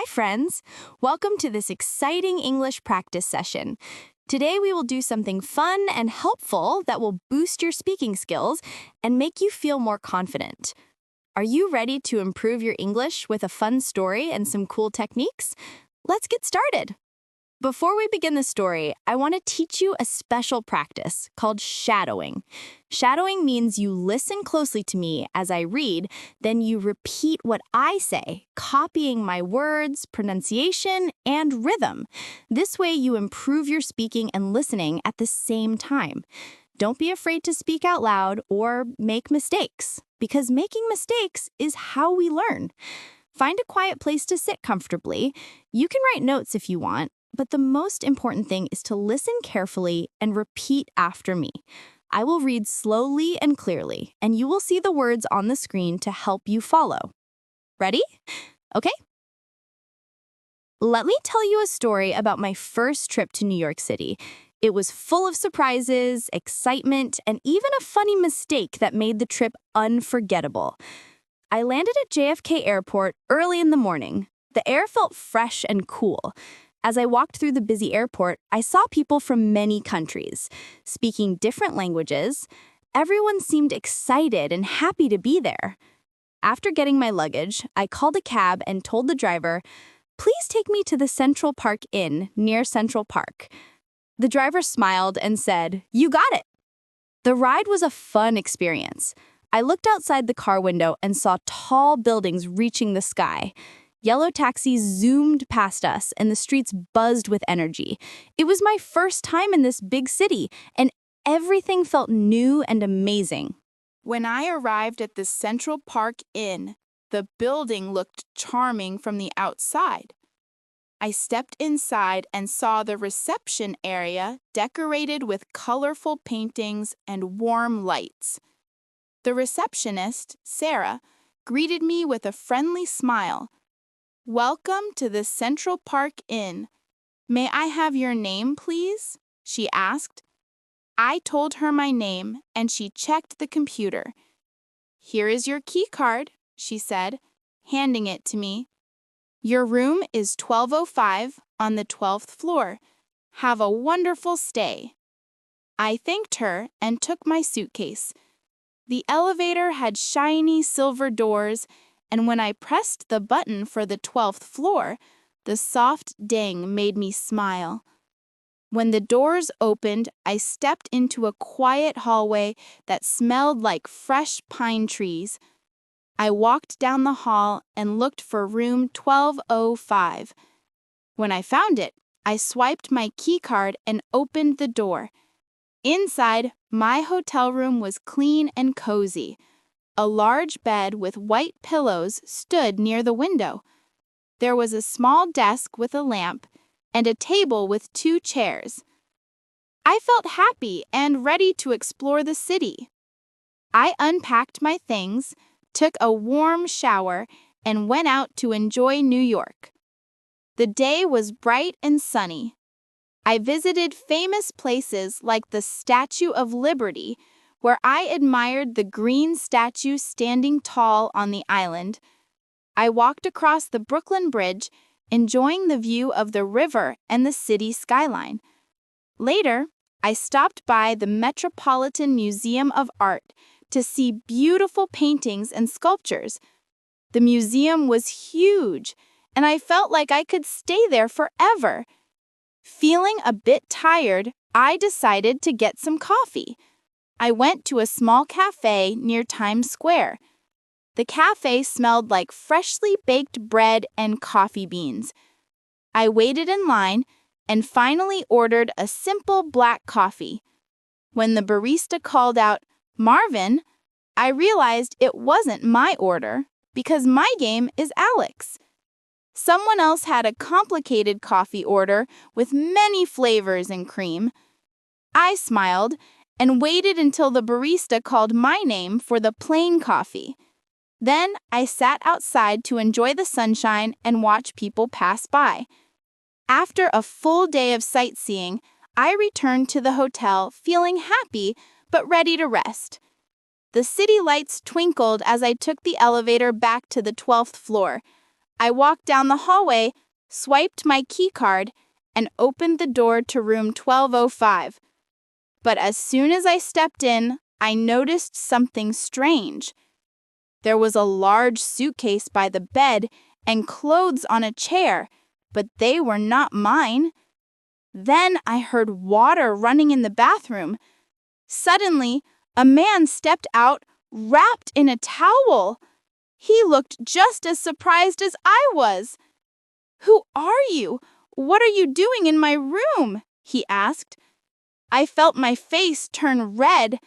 friends! Welcome to this exciting English practice session. Today we will do something fun and helpful that will boost your speaking skills and make you feel more confident. Are you ready to improve your English with a fun story and some cool techniques? Let's get started! Before we begin the story, I want to teach you a special practice called shadowing. Shadowing means you listen closely to me as I read, then you repeat what I say, copying my words, pronunciation, and rhythm. This way you improve your speaking and listening at the same time. Don't be afraid to speak out loud or make mistakes, because making mistakes is how we learn. Find a quiet place to sit comfortably. You can write notes if you want, but the most important thing is to listen carefully and repeat after me. I will read slowly and clearly, and you will see the words on the screen to help you follow. Ready? Okay. Let me tell you a story about my first trip to New York City. It was full of surprises, excitement, and even a funny mistake that made the trip unforgettable. I landed at JFK Airport early in the morning. The air felt fresh and cool. As I walked through the busy airport, I saw people from many countries, speaking different languages. Everyone seemed excited and happy to be there. After getting my luggage, I called a cab and told the driver, "Please take me to the Central Park Inn near Central Park." The driver smiled and said, "You got it." The ride was a fun experience. I looked outside the car window and saw tall buildings reaching the sky. Yellow taxis zoomed past us, and the streets buzzed with energy. It was my first time in this big city, and everything felt new and amazing. When I arrived at the Central Park Inn, the building looked charming from the outside. I stepped inside and saw the reception area decorated with colorful paintings and warm lights. The receptionist, Sarah, greeted me with a friendly smile. "Welcome to the Central Park Inn. May I have your name, please?" she asked. I told her my name, and she checked the computer. "Here is your key card," she said, handing it to me. "Your room is 1205 on the 12th floor. Have a wonderful stay." I thanked her and took my suitcase. The elevator had shiny silver doors, and when I pressed the button for the 12th floor, the soft ding made me smile. When the doors opened, I stepped into a quiet hallway that smelled like fresh pine trees. I walked down the hall and looked for room 1205. When I found it, I swiped my key card and opened the door. Inside, my hotel room was clean and cozy. A large bed with white pillows stood near the window. There was a small desk with a lamp and a table with 2 chairs. I felt happy and ready to explore the city. I unpacked my things, took a warm shower, and went out to enjoy New York. The day was bright and sunny. I visited famous places like the Statue of Liberty, where I admired the green statue standing tall on the island. I walked across the Brooklyn Bridge, enjoying the view of the river and the city skyline. Later, I stopped by the Metropolitan Museum of Art to see beautiful paintings and sculptures. The museum was huge, and I felt like I could stay there forever. Feeling a bit tired, I decided to get some coffee. I went to a small cafe near Times Square. The cafe smelled like freshly baked bread and coffee beans. I waited in line and finally ordered a simple black coffee. When the barista called out, "Marvin," I realized it wasn't my order because my game is Alex. Someone else had a complicated coffee order with many flavors and cream. I smiled and waited until the barista called my name for the plain coffee. Then I sat outside to enjoy the sunshine and watch people pass by. After a full day of sightseeing, I returned to the hotel feeling happy but ready to rest. The city lights twinkled as I took the elevator back to the 12th floor. I walked down the hallway, swiped my key card, and opened the door to room 1205. But as soon as I stepped in, I noticed something strange. There was a large suitcase by the bed and clothes on a chair, but they were not mine. Then I heard water running in the bathroom. Suddenly, a man stepped out, wrapped in a towel. He looked just as surprised as I was. "Who are you? What are you doing in my room?" he asked. I felt my face turn red.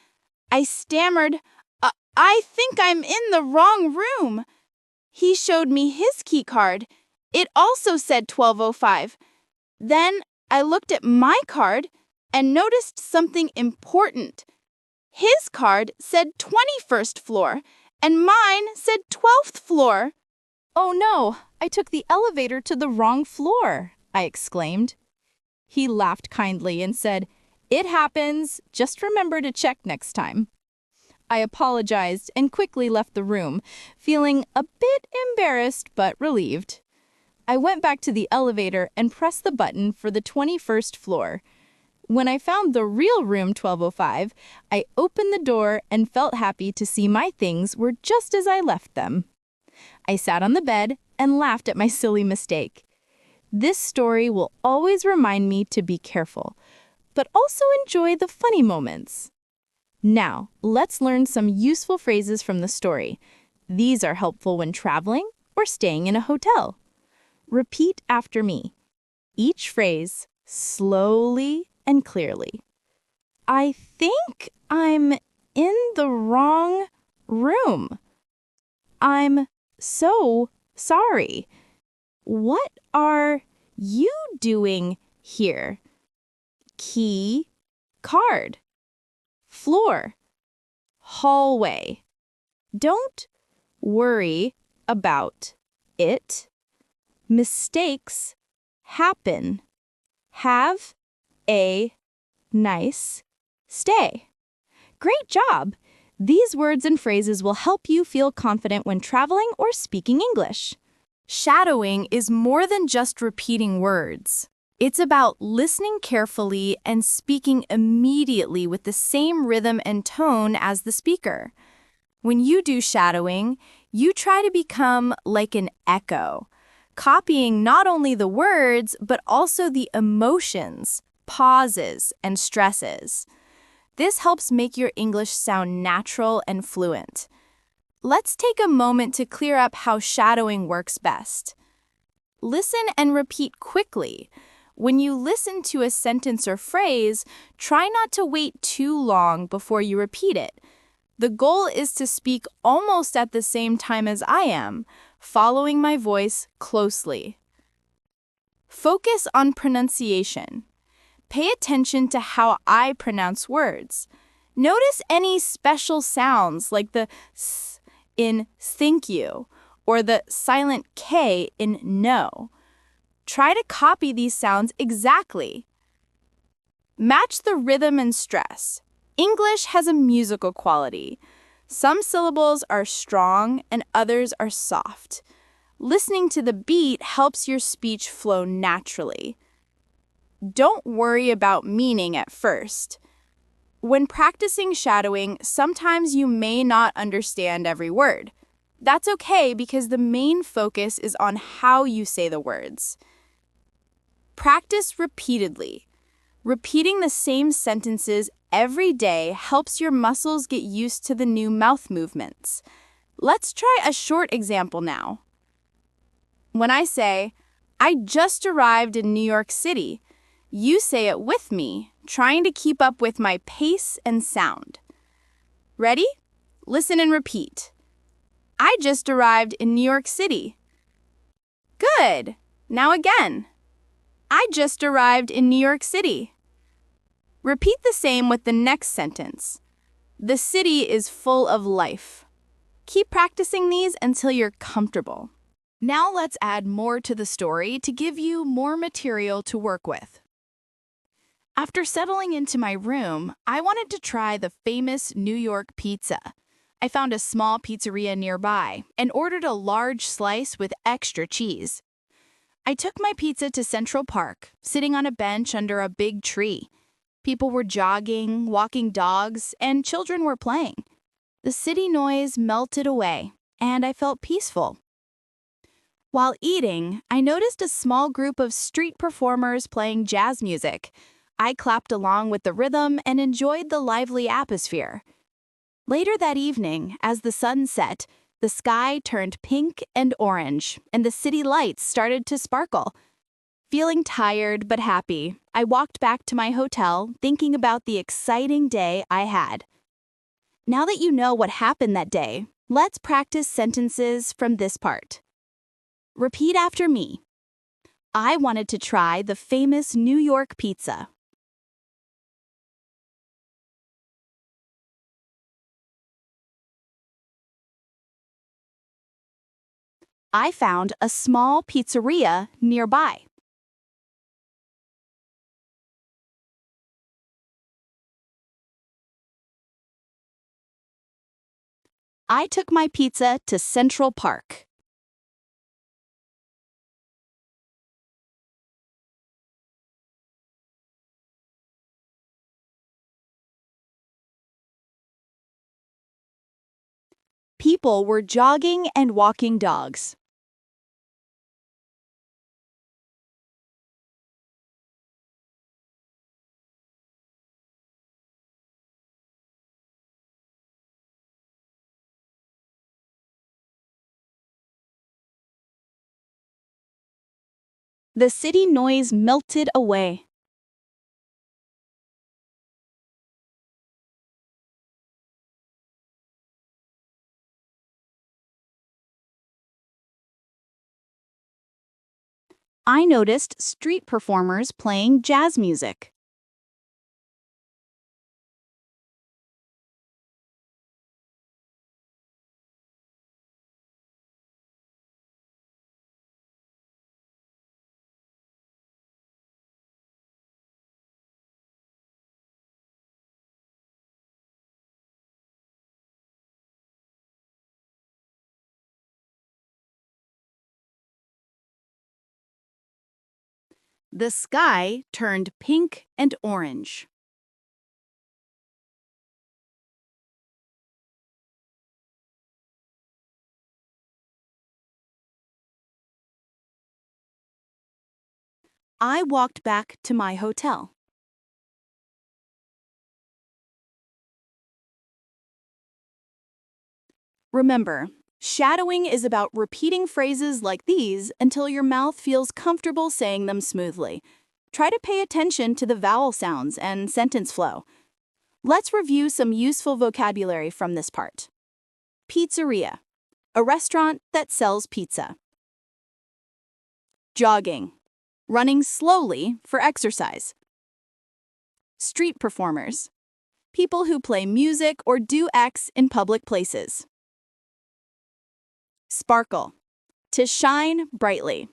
I stammered, "I think I'm in the wrong room." He showed me his key card. It also said 1205. Then I looked at my card and noticed something important. His card said 21st floor, and mine said 12th floor. "Oh no, I took the elevator to the wrong floor," I exclaimed. He laughed kindly and said, "It happens. Just remember to check next time." I apologized and quickly left the room, feeling a bit embarrassed but relieved. I went back to the elevator and pressed the button for the 21st floor. When I found the real room 1205, I opened the door and felt happy to see my things were just as I left them. I sat on the bed and laughed at my silly mistake. This story will always remind me to be careful, but also enjoy the funny moments. Now, let's learn some useful phrases from the story. These are helpful when traveling or staying in a hotel. Repeat after me. Each phrase slowly and clearly. I think I'm in the wrong room. I'm so sorry. What are you doing here? Key, card. Floor, hallway. Don't worry about it. Mistakes happen. Have a nice stay. Great job! These words and phrases will help you feel confident when traveling or speaking English. Shadowing is more than just repeating words. It's about listening carefully and speaking immediately with the same rhythm and tone as the speaker. When you do shadowing, you try to become like an echo, copying not only the words, but also the emotions, pauses, and stresses. This helps make your English sound natural and fluent. Let's take a moment to clear up how shadowing works best. Listen and repeat quickly. When you listen to a sentence or phrase, try not to wait too long before you repeat it. The goal is to speak almost at the same time as I am, following my voice closely. Focus on pronunciation. Pay attention to how I pronounce words. Notice any special sounds like the s in thank you or the silent K in no. Try to copy these sounds exactly. Match the rhythm and stress. English has a musical quality. Some syllables are strong and others are soft. Listening to the beat helps your speech flow naturally. Don't worry about meaning at first. When practicing shadowing, sometimes you may not understand every word. That's okay because the main focus is on how you say the words. Practice repeatedly. Repeating the same sentences every day helps your muscles get used to the new mouth movements. Let's try a short example now. When I say, "I just arrived in New York City," you say it with me, trying to keep up with my pace and sound. Ready? Listen and repeat. I just arrived in New York City. Good. Now again. I just arrived in New York City. Repeat the same with the next sentence. The city is full of life. Keep practicing these until you're comfortable. Now let's add more to the story to give you more material to work with. After settling into my room, I wanted to try the famous New York pizza. I found a small pizzeria nearby and ordered a large slice with extra cheese. I took my pizza to Central Park, sitting on a bench under a big tree. People were jogging, walking dogs, and children were playing. The city noise melted away, and I felt peaceful. While eating, I noticed a small group of street performers playing jazz music. I clapped along with the rhythm and enjoyed the lively atmosphere. Later that evening, as the sun set, the sky turned pink and orange, and the city lights started to sparkle. Feeling tired but happy, I walked back to my hotel, thinking about the exciting day I had. Now that you know what happened that day, let's practice sentences from this part. Repeat after me. I wanted to try the famous New York pizza. I found a small pizzeria nearby. I took my pizza to Central Park. People were jogging and walking dogs. The city noise melted away. I noticed street performers playing jazz music. The sky turned pink and orange. I walked back to my hotel. Remember, shadowing is about repeating phrases like these until your mouth feels comfortable saying them smoothly. Try to pay attention to the vowel sounds and sentence flow. Let's review some useful vocabulary from this part. Pizzeria, a restaurant that sells pizza. Jogging, running slowly for exercise. Street performers, people who play music or do X in public places. Sparkle, to shine brightly.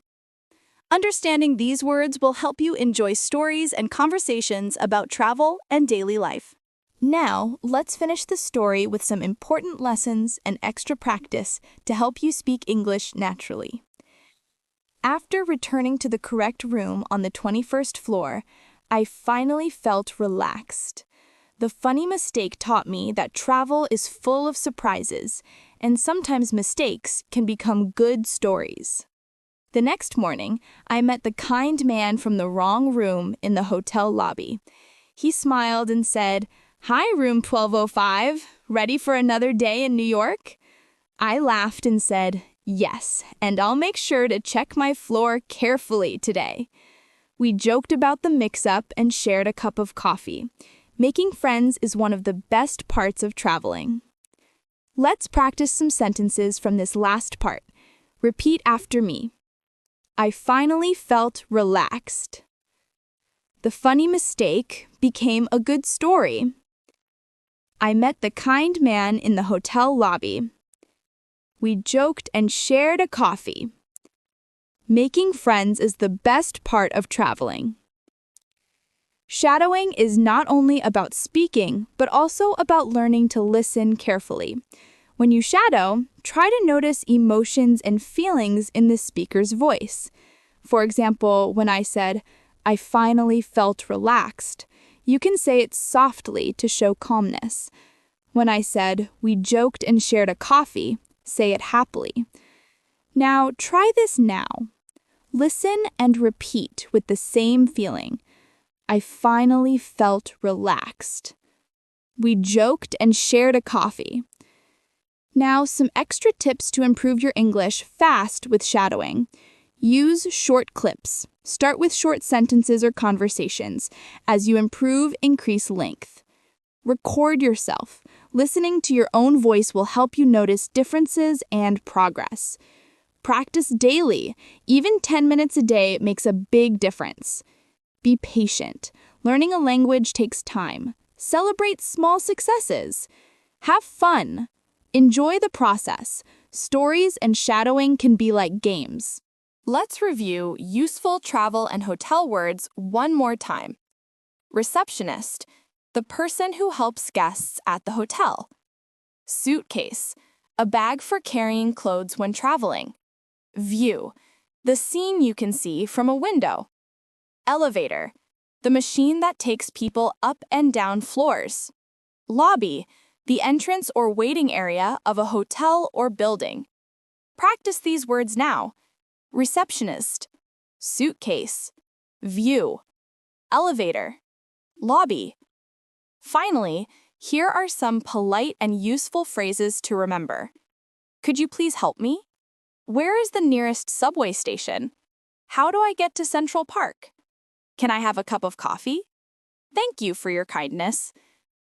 Understanding these words will help you enjoy stories and conversations about travel and daily life. Now, let's finish the story with some important lessons and extra practice to help you speak English naturally. After returning to the correct room on the 21st floor, I finally felt relaxed. The funny mistake taught me that travel is full of surprises, and sometimes mistakes can become good stories. The next morning, I met the kind man from the wrong room in the hotel lobby. He smiled and said, "Hi, room 1205. Ready for another day in New York?" I laughed and said, "Yes, and I'll make sure to check my floor carefully today." We joked about the mix-up and shared a cup of coffee. Making friends is one of the best parts of traveling. Let's practice some sentences from this last part. Repeat after me. I finally felt relaxed. The funny mistake became a good story. I met the kind man in the hotel lobby. We joked and shared a coffee. Making friends is the best part of traveling. Shadowing is not only about speaking, but also about learning to listen carefully. When you shadow, try to notice emotions and feelings in the speaker's voice. For example, when I said, "I finally felt relaxed," you can say it softly to show calmness. When I said, "We joked and shared a coffee," say it happily. Now, try this now. Listen and repeat with the same feeling. I finally felt relaxed. We joked and shared a coffee. Now, some extra tips to improve your English fast with shadowing. Use short clips. Start with short sentences or conversations. As you improve, increase length. Record yourself. Listening to your own voice will help you notice differences and progress. Practice daily. Even 10 minutes a day makes a big difference. Be patient. Learning a language takes time. Celebrate small successes. Have fun. Enjoy the process. Stories and shadowing can be like games. Let's review useful travel and hotel words one more time. Receptionist, the person who helps guests at the hotel. Suitcase, a bag for carrying clothes when traveling. View, the scene you can see from a window. Elevator, the machine that takes people up and down floors. Lobby, the entrance or waiting area of a hotel or building. Practice these words now. Receptionist, suitcase, view, elevator, lobby. Finally, here are some polite and useful phrases to remember. Could you please help me? Where is the nearest subway station? How do I get to Central Park? Can I have a cup of coffee? Thank you for your kindness.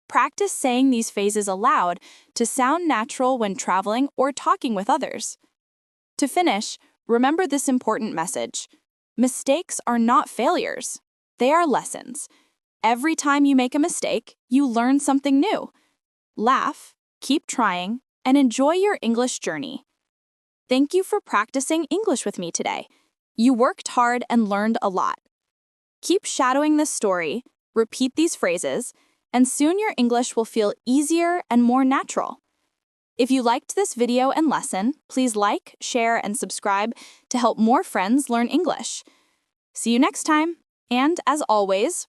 Practice saying these phrases aloud to sound natural when traveling or talking with others. To finish, remember this important message. Mistakes are not failures. They are lessons. Every time you make a mistake, you learn something new. Laugh, keep trying, and enjoy your English journey. Thank you for practicing English with me today. You worked hard and learned a lot. Keep shadowing this story, repeat these phrases, and soon your English will feel easier and more natural. If you liked this video and lesson, please like, share, and subscribe to help more friends learn English. See you next time, and as always,